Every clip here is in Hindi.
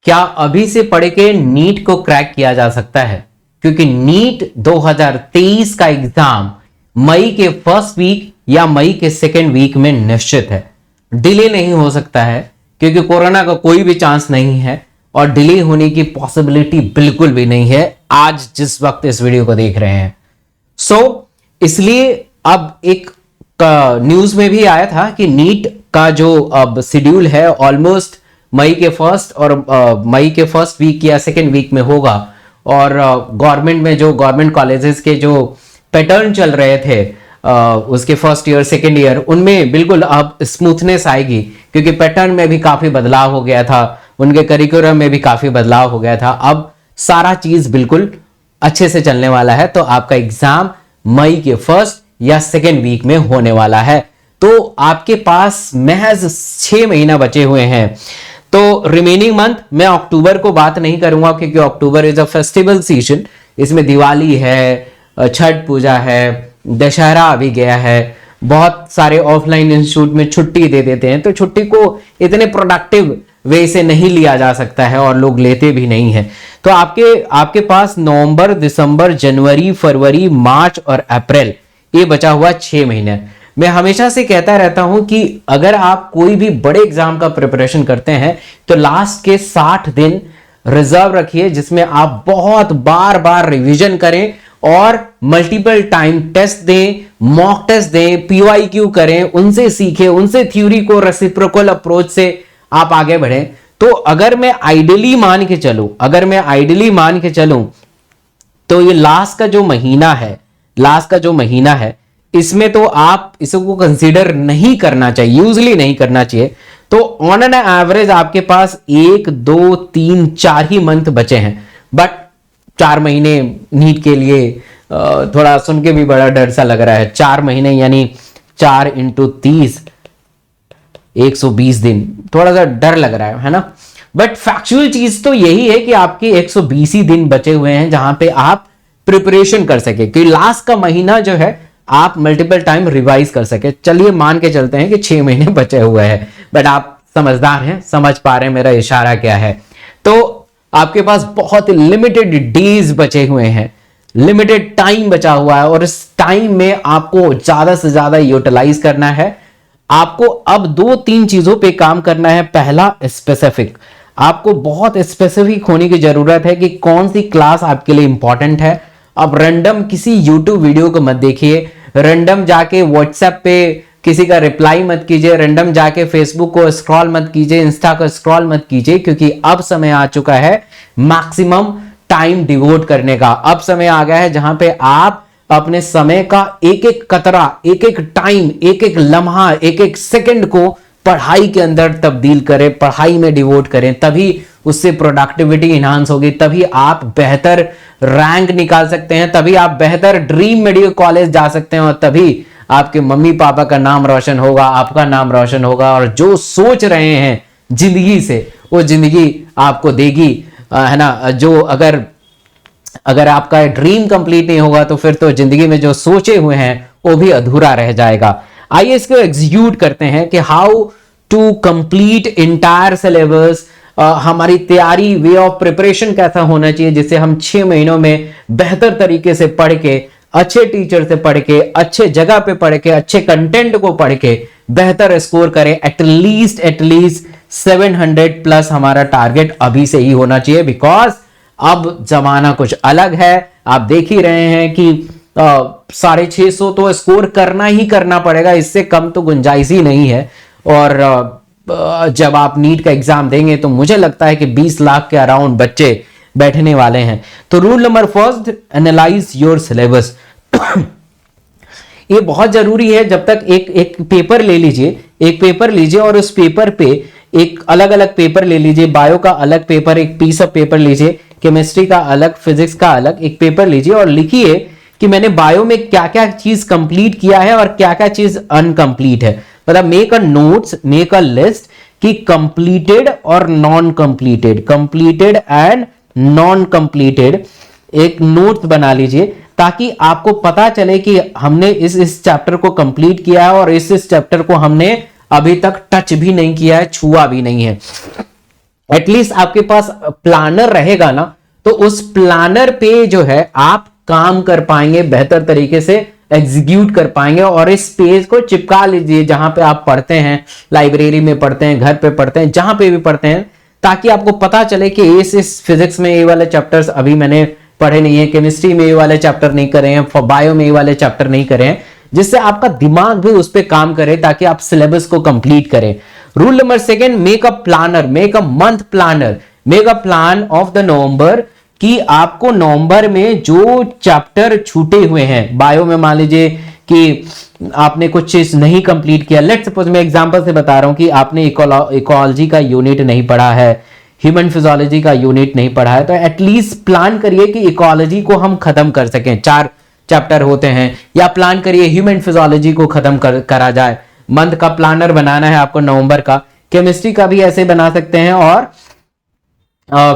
क्या अभी से पढ़ के नीट को क्रैक किया जा सकता है? क्योंकि नीट 2023 का एग्जाम मई के फर्स्ट वीक या मई के सेकेंड वीक में निश्चित है। डिले नहीं हो सकता है क्योंकि कोरोना का कोई भी चांस नहीं है और डिले होने की पॉसिबिलिटी बिल्कुल भी नहीं है आज जिस वक्त इस वीडियो को देख रहे हैं। इसलिए अब एक न्यूज में भी आया था कि नीट का जो अब शेड्यूल है ऑलमोस्ट मई के फर्स्ट वीक या सेकेंड वीक में होगा और गवर्नमेंट में जो गवर्नमेंट कॉलेजेस के जो पैटर्न चल रहे थे उसके फर्स्ट ईयर सेकेंड ईयर उनमें बिल्कुल अब स्मूथनेस आएगी क्योंकि पैटर्न में भी काफी बदलाव हो गया था, उनके करिकुलम में भी काफी बदलाव हो गया था। अब सारा चीज बिल्कुल अच्छे से चलने वाला है। तो आपका एग्जाम मई के फर्स्ट या सेकेंड वीक में होने वाला है। तो आपके पास महज 6 महीना बचे हुए हैं। तो रिमेनिंग मंथ मैं अक्टूबर को बात नहीं करूंगा क्योंकि October is a festival season. इसमें दिवाली है, छठ पूजा है, दशहरा अभी गया है, बहुत सारे ऑफलाइन इंस्टीट्यूट में छुट्टी दे देते हैं तो छुट्टी को इतने प्रोडक्टिव वे से नहीं लिया जा सकता है और लोग लेते भी नहीं है। तो आपके पास नवंबर, दिसंबर, जनवरी, फरवरी, मार्च और अप्रैल ये बचा हुआ 6 महीने। मैं हमेशा से कहता रहता हूं कि अगर आप कोई भी बड़े एग्जाम का प्रिपरेशन करते हैं तो लास्ट के 60 दिन रिजर्व रखिए जिसमें आप बहुत बार बार रिवीजन करें और मल्टीपल टाइम टेस्ट दें, मॉक टेस्ट दें, पीवाईक्यू करें, उनसे सीखें, उनसे थ्योरी को रेसिप्रोकल अप्रोच से आप आगे बढ़ें। तो अगर मैं आइडियली मान के चलूं तो ये लास्ट का जो महीना है इसमें तो आप इसको कंसीडर नहीं करना चाहिए, यूजली नहीं करना चाहिए। तो ऑन एन एवरेज आपके पास 1, 2, 3, 4 ही मंथ बचे हैं। बट 4 महीने नीट के लिए थोड़ा सुन के भी बड़ा डर सा लग रहा है। 4 महीने यानी 4 × 30 120 दिन, थोड़ा सा डर लग रहा है ना। बट फैक्चुअल चीज तो यही है कि आपके 120 ही दिन बचे हुए हैं जहां पे आप प्रिपरेशन कर सके कि लास्ट का महीना जो है आप मल्टीपल टाइम रिवाइज कर सके। चलिए मान के चलते हैं कि 6 महीने बचे हुए हैं। बट आप समझदार हैं, समझ पा रहे हैं मेरा इशारा क्या है। तो आपके पास बहुत लिमिटेड डेज बचे हुए हैं, लिमिटेड टाइम बचा हुआ है और इस टाइम में आपको ज्यादा से ज्यादा यूटिलाइज करना है। आपको अब 2-3 चीजों पे काम करना है। पहला, स्पेसिफिक। आपको बहुत स्पेसिफिक होने की जरूरत है कि कौन सी क्लास आपके लिए इंपॉर्टेंट है। अब रैंडम किसी यूट्यूब वीडियो को मत देखिए, रैंडम जाके व्हाट्सएप पे किसी का रिप्लाई मत कीजिए, रैंडम जाके फेसबुक को स्क्रॉल मत कीजिए, इंस्टा को स्क्रॉल मत कीजिए, क्योंकि अब समय आ चुका है मैक्सिमम टाइम डिवोट करने का। अब समय आ गया है जहां पे आप अपने समय का एक एक कतरा, एक एक टाइम, एक एक लम्हा, एक एक सेकंड को पढ़ाई के अंदर तब्दील करें, पढ़ाई में डिवोट करें। तभी उससे प्रोडक्टिविटी इनहांस होगी, तभी आप बेहतर रैंक निकाल सकते हैं, तभी आप बेहतर ड्रीम मेडिकल कॉलेज जा सकते हैं और तभी आपके मम्मी पापा का नाम रोशन होगा, आपका नाम रोशन होगा और जो सोच रहे हैं जिंदगी से वो जिंदगी आपको देगी, है ना। जो अगर आपका ड्रीम कंप्लीट नहीं होगा तो फिर तो जिंदगी में जो सोचे हुए हैं वो भी अधूरा रह जाएगा। आइए इसको एग्जीक्यूट करते हैं कि how to complete entire syllabus. हमारी तैयारी, वे ऑफ प्रिपरेशन कैसा होना चाहिए जिससे हम 6 महीनों में बेहतर तरीके से पढ़ के, अच्छे टीचर से पढ़ के, अच्छे जगह पे पढ़ के, अच्छे कंटेंट को पढ़ के बेहतर स्कोर करें। एटलीस्ट 700+ हमारा टारगेट अभी से ही होना चाहिए, बिकॉज अब जमाना कुछ अलग है। आप देख ही रहे हैं कि 650 तो स्कोर करना ही करना पड़ेगा, इससे कम तो गुंजाइश ही नहीं है। और जब आप नीट का एग्जाम देंगे तो मुझे लगता है कि 20 लाख के अराउंड बच्चे बैठने वाले हैं। तो rule number first, analyse your syllabus. ये बहुत जरूरी है। जब तक एक पेपर ले लीजिए और उस पेपर पे एक अलग अलग पेपर ले लीजिए, बायो का अलग पेपर, एक पीस ऑफ पेपर लीजिए, केमिस्ट्री का अलग, फिजिक्स का अलग एक पेपर लीजिए और लिखिए कि मैंने बायो में क्या क्या चीज कंप्लीट किया है और क्या क्या चीज अनकंप्लीट है। मतलब make a notes, make a list कि कंप्लीटेड और non completed, completed and non completed एक नोट बना लीजिए ताकि आपको पता चले कि हमने इस चैप्टर को कंप्लीट किया है और इस चैप्टर को हमने अभी तक टच भी नहीं किया है, छुआ भी नहीं है। एटलीस्ट आपके पास प्लानर रहेगा ना, तो उस प्लानर पे जो है आप काम कर पाएंगे, बेहतर तरीके से एग्जीक्यूट कर पाएंगे। और इस पेज को चिपका लीजिए जहां पे आप पढ़ते हैं, लाइब्रेरी में पढ़ते हैं, घर पे पढ़ते हैं, जहां पे भी पढ़ते हैं, ताकि आपको पता चले कि इस फिजिक्स में ये वाले चैप्टर्स अभी मैंने पढ़े नहीं है, केमिस्ट्री में ये वाले चैप्टर नहीं करे हैं, बायो में ये वाले चैप्टर नहीं करे हैं, जिससे आपका दिमाग भी उस पर काम करे ताकि आप सिलेबस को कंप्लीट करें। Rule number second, make a planner, make a month planner, make a plan of the November, कि आपको नवंबर में जो चैप्टर छूटे हुए हैं, बायो में मान लीजिए कि आपने कुछ चीज नहीं कंप्लीट किया, लेट्स सपोज मैं एग्जांपल से बता रहा हूं कि आपने इकोलॉजी का यूनिट नहीं पढ़ा है, ह्यूमन फिजियोलॉजी का यूनिट नहीं पढ़ा है, तो एटलीस्ट प्लान करिए कि इकोलॉजी को हम खत्म कर सकें, 4 चैप्टर होते हैं, या प्लान करिए ह्यूमन फिजियोलॉजी को खत्म करा जाए। मंथ का प्लानर बनाना है आपको नवंबर का, केमिस्ट्री का भी ऐसे बना सकते हैं और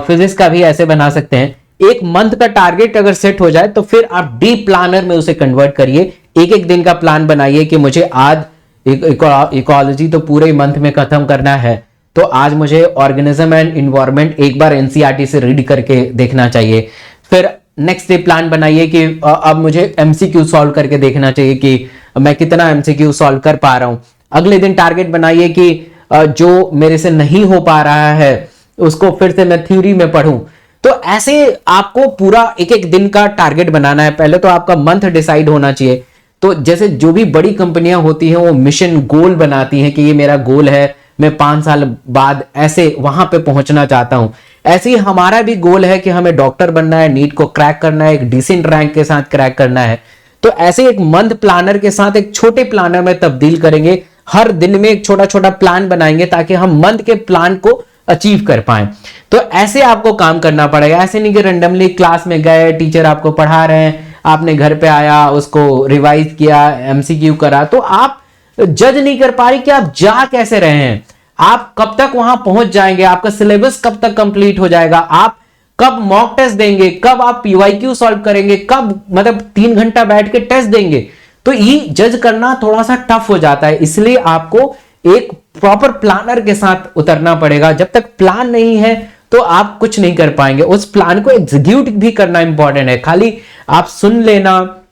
फिजिक्स का भी ऐसे बना सकते हैं। एक मंथ का टारगेट अगर सेट हो जाए तो फिर आप डे प्लानर में उसे कन्वर्ट करिए, एक एक दिन का प्लान बनाइए कि मुझे आज इकोलॉजी तो पूरे मंथ में खत्म करना है, तो आज मुझे ऑर्गेनिज्म एंड इन्वायरमेंट एक बार एनसीईआरटी से रीड करके देखना चाहिए। फिर नेक्स्ट डे प्लान बनाइए कि अब मुझे एमसीक्यू सॉल्व करके देखना चाहिए कि मैं कितना एमसीक्यू सॉल्व कर पा रहा हूं। अगले दिन टारगेट बनाइए कि जो मेरे से नहीं हो पा रहा है उसको फिर से मैं थ्योरी में पढ़ूं। तो ऐसे आपको पूरा एक एक दिन का टारगेट बनाना है। पहले तो आपका मंथ डिसाइड होना चाहिए। तो जैसे जो भी बड़ी कंपनियां होती हैं वो मिशन गोल बनाती हैं कि ये मेरा गोल है, मैं 5 साल बाद ऐसे वहां पे पहुंचना चाहता हूं। ऐसे ही हमारा भी गोल है कि हमें डॉक्टर बनना है, नीट को क्रैक करना है, एक डिसेंट रैंक के साथ क्रैक करना है। तो ऐसे एक मंथ प्लानर के साथ एक छोटे प्लानर में तब्दील करेंगे, हर दिन में एक छोटा छोटा प्लान बनाएंगे ताकि हम मंथ के प्लान को अचीव कर पाए। तो ऐसे आपको काम करना पड़ेगा। ऐसे नहीं कि रैंडमली क्लास में गए, टीचर आपको पढ़ा रहे हैं, आपने घर पे आया, उसको रिवाइज किया, एमसीक्यू करा, तो आप जज नहीं कर पा रहे कि आप जा कैसे रहे हैं, आप कब तक वहां पहुंच जाएंगे, आपका सिलेबस कब तक कंप्लीट हो जाएगा, आप कब मॉक टेस्ट देंगे, कब आप पीवाईक्यू सॉल्व करेंगे, कब मतलब 3 घंटा बैठ के टेस्ट देंगे। तो ये जज करना थोड़ा सा टफ हो जाता है। इसलिए आपको एक प्रॉपर प्लानर के साथ उतरना पड़ेगा। जब तक प्लान नहीं है तो आप कुछ नहीं कर पाएंगे। उस प्लान को एग्जीक्यूट भी करना इंपॉर्टेंट है। खाली आप सुन लेना,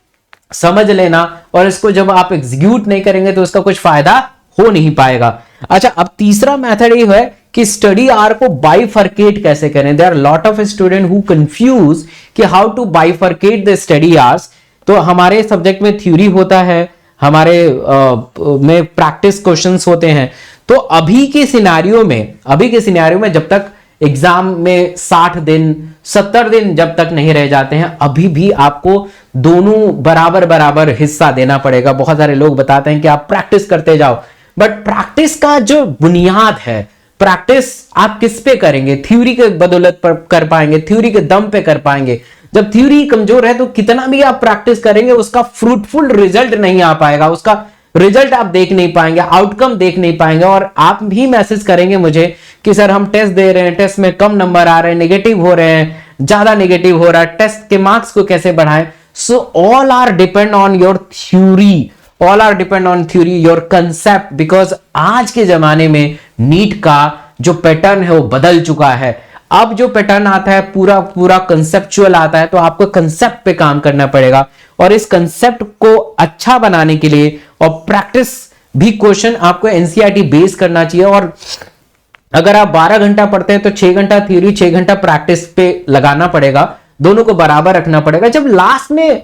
समझ लेना और इसको जब आप एग्जीक्यूट नहीं करेंगे तो उसका कुछ फायदा हो नहीं पाएगा। अच्छा, अब तीसरा मेथड ये है कि स्टडी आवर को बाइफरकेट कैसे करें। There are lot of student who confuse कि how to bifurcate the study hours. तो हमारे सब्जेक्ट में थ्योरी होता है, हमारे में प्रैक्टिस क्वेश्चंस होते हैं। तो अभी के सिनेरियो में जब तक एग्जाम में 60 दिन 70 दिन जब तक नहीं रह जाते हैं, अभी भी आपको दोनों बराबर बराबर हिस्सा देना पड़ेगा। बहुत सारे लोग बताते हैं कि आप प्रैक्टिस करते जाओ, बट प्रैक्टिस का जो बुनियाद है, प्रैक्टिस आप किस पे करेंगे? थ्योरी के बदौलत पर कर पाएंगे, थ्योरी के दम पे कर पाएंगे। जब थ्योरी कमजोर है तो कितना भी आप प्रैक्टिस करेंगे उसका फ्रूटफुल रिजल्ट नहीं आ पाएगा, उसका रिजल्ट आप देख नहीं पाएंगे, आउटकम देख नहीं पाएंगे। और आप भी मैसेज करेंगे मुझे कि सर हम टेस्ट दे रहे हैं, टेस्ट में कम नंबर आ रहे हैं, नेगेटिव हो रहे हैं, ज्यादा नेगेटिव हो रहा है, टेस्ट के मार्क्स को कैसे बढ़ाएं। So all are depend on your theory, all are depend on theory, your concept. Because आज के जमाने में नीट का जो पैटर्न है वो बदल चुका है। अब जो पैटर्न आता है पूरा पूरा कंसेप्चुअल आता है, तो आपको कंसेप्ट पे काम करना पड़ेगा। और इस कंसेप्ट को अच्छा बनाने के लिए और प्रैक्टिस भी क्वेश्चन आपको एनसीईआरटी बेस करना चाहिए। और अगर आप 12 घंटा पढ़ते हैं तो 6 घंटा थ्योरी 6 घंटा प्रैक्टिस पे लगाना पड़ेगा, दोनों को बराबर रखना पड़ेगा। जब लास्ट में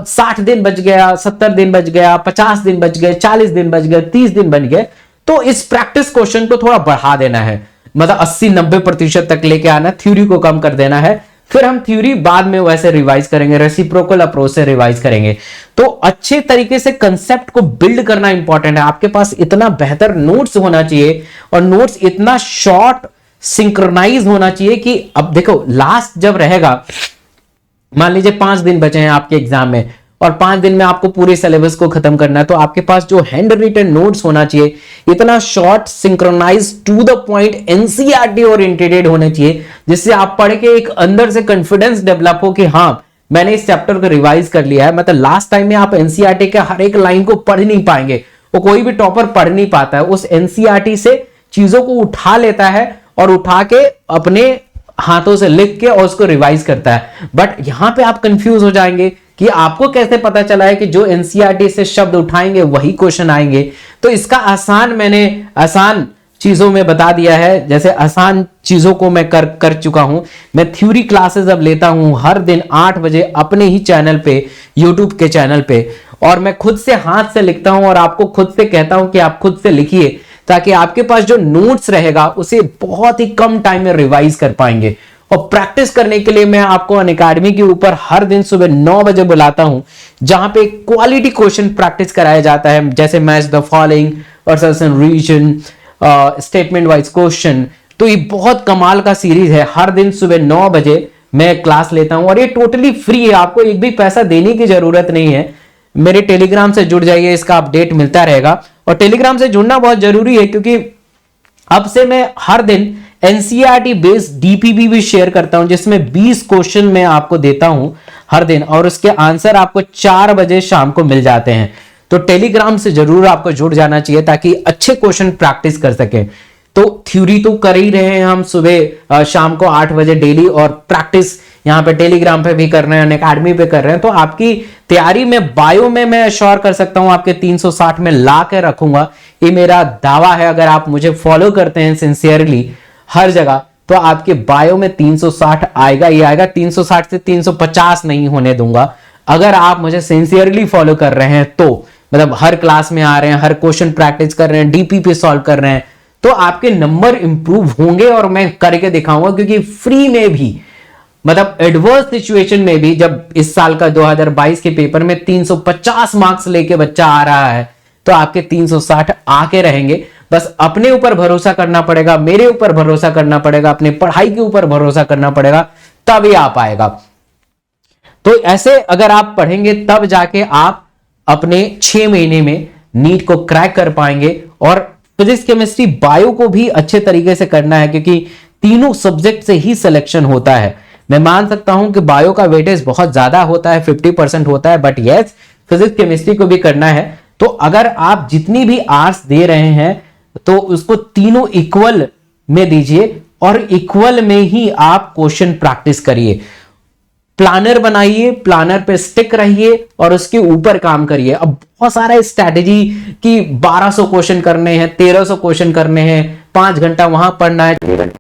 60 दिन बच गया, 70 दिन बच गया, 50 दिन बच गए, 40 दिन बच गए, 30 दिन बच गए, तो इस प्रैक्टिस क्वेश्चन को थोड़ा बढ़ा देना है, मतलब 80-90% तक लेके आना, थ्योरी को कम कर देना है। फिर हम थ्योरी बाद में वैसे रिवाइज करेंगे, रेसिप्रोकल अप्रोच से रिवाइज करेंगे। तो अच्छे तरीके से कंसेप्ट को बिल्ड करना इंपॉर्टेंट है। आपके पास इतना बेहतर नोट्स होना चाहिए और नोट्स इतना शॉर्ट सिंक्रोनाइज होना चाहिए कि अब देखो लास्ट जब रहेगा, मान लीजिए 5 दिन बचे हैं आपके एग्जाम में और 5 दिन में आपको पूरे सिलेबस को खत्म करना है, तो आपके पास जो हैंड रिटन नोट्स होना चाहिए इतना short, synchronize, to the point, NCERT oriented होने चाहिए, जिससे आप पढ़ के एक अंदर से कॉन्फिडेंस डेवलप हो कि हाँ मैंने इस चैप्टर को रिवाइज कर लिया है। मतलब लास्ट टाइम में आप एनसीईआरटी के हर एक लाइन को पढ़ नहीं पाएंगे, वो कोई भी टॉपर पढ़ नहीं पाता है। उस एनसीईआरटी से चीजों को उठा लेता है और उठा के अपने हाथों से लिख के और उसको रिवाइज करता है। बट यहां पे आप कंफ्यूज हो जाएंगे कि आपको कैसे पता चला है कि जो एनसीईआरटी से शब्द उठाएंगे वही क्वेश्चन आएंगे। तो इसका मैंने आसान चीजों में बता दिया है। जैसे आसान चीजों को मैं कर चुका हूं। मैं थ्योरी क्लासेस अब लेता हूं हर दिन 8 बजे अपने ही चैनल पे, यूट्यूब के चैनल पे, और मैं खुद से हाथ से लिखता हूं और आपको खुद से कहता हूं कि आप खुद से लिखिए, ताकि आपके पास जो नोट्स रहेगा उसे बहुत ही कम टाइम में रिवाइज कर पाएंगे। और प्रैक्टिस करने के लिए मैं आपको अनअकैडमी के ऊपर हर दिन सुबह 9 बजे बुलाता हूं, जहां पे क्वालिटी क्वेश्चन प्रैक्टिस कराया जाता है, जैसे मैच द फॉलोइंग और certain reason, statement wise question. तो ये बहुत कमाल का सीरीज है। हर दिन सुबह 9 बजे मैं क्लास लेता हूं और ये टोटली फ्री है, आपको एक भी पैसा देने की जरूरत नहीं है। मेरे टेलीग्राम से जुड़ जाइए, इसका अपडेट मिलता रहेगा। और टेलीग्राम से जुड़ना बहुत जरूरी है, क्योंकि अब से मैं हर दिन एनसीईआरटी बेस्ड डीपीबी भी शेयर करता हूं, जिसमें 20 क्वेश्चन मैं आपको देता हूं हर दिन, और उसके आंसर आपको 4 बजे शाम को मिल जाते हैं। तो टेलीग्राम से जरूर आपको जुड़ जाना चाहिए, ताकि अच्छे क्वेश्चन प्रैक्टिस कर सके। तो थ्योरी तो कर ही रहे हैं हम सुबह शाम को 8 बजे डेली, और प्रैक्टिस यहाँ पे टेलीग्राम पे भी कर रहे हैं, अनअकैडमी पे कर रहे हैं। तो आपकी तैयारी में बायो में मैं अश्योर कर सकता हूं आपके 360 में ला के रखूंगा, ये मेरा दावा है। अगर आप मुझे फॉलो करते हैं सिंसियरली हर जगह, तो आपके बायो में 360 आएगा ही आएगा। 360 से 350 नहीं होने दूंगा। अगर आप मुझे सिंसियरली फॉलो कर रहे हैं तो, मतलब हर क्लास में आ रहे हैं, हर क्वेश्चन प्रैक्टिस कर रहे हैं, डीपीपी सॉल्व कर रहे हैं, तो आपके नंबर इंप्रूव होंगे और मैं करके दिखाऊंगा। क्योंकि फ्री में भी, मतलब एडवर्स सिचुएशन में भी, जब इस साल का 2022 के पेपर में 350 मार्क्स लेके बच्चा आ रहा है, तो आपके 360 आके रहेंगे। बस अपने ऊपर भरोसा करना पड़ेगा, मेरे ऊपर भरोसा करना पड़ेगा, अपनी पढ़ाई के ऊपर भरोसा करना पड़ेगा, तभी आ पाएगा। तो ऐसे अगर आप पढ़ेंगे तब जाके आप अपने 6 महीने में नीट को क्रैक कर पाएंगे। और फिजिक्स, केमिस्ट्री, बायो को भी अच्छे तरीके से करना है, क्योंकि तीनों सब्जेक्ट से ही सिलेक्शन होता है। मैं मान सकता हूं कि बायो का वेटेज बहुत ज्यादा होता है, 50% होता है, बट यस, फिजिक्स केमिस्ट्री को भी करना है। तो अगर आप जितनी भी आर्ट्स दे रहे हैं, तो उसको तीनों इक्वल में दीजिए, और इक्वल में ही आप क्वेश्चन प्रैक्टिस करिए। प्लानर बनाइए, प्लानर पे स्टिक रहिए और उसके ऊपर काम करिए। अब बहुत सारा स्ट्रैटेजी कि 1200 क्वेश्चन करने हैं, 1300 क्वेश्चन करने हैं, 5 घंटा वहां पढ़ना है, 6 घंटा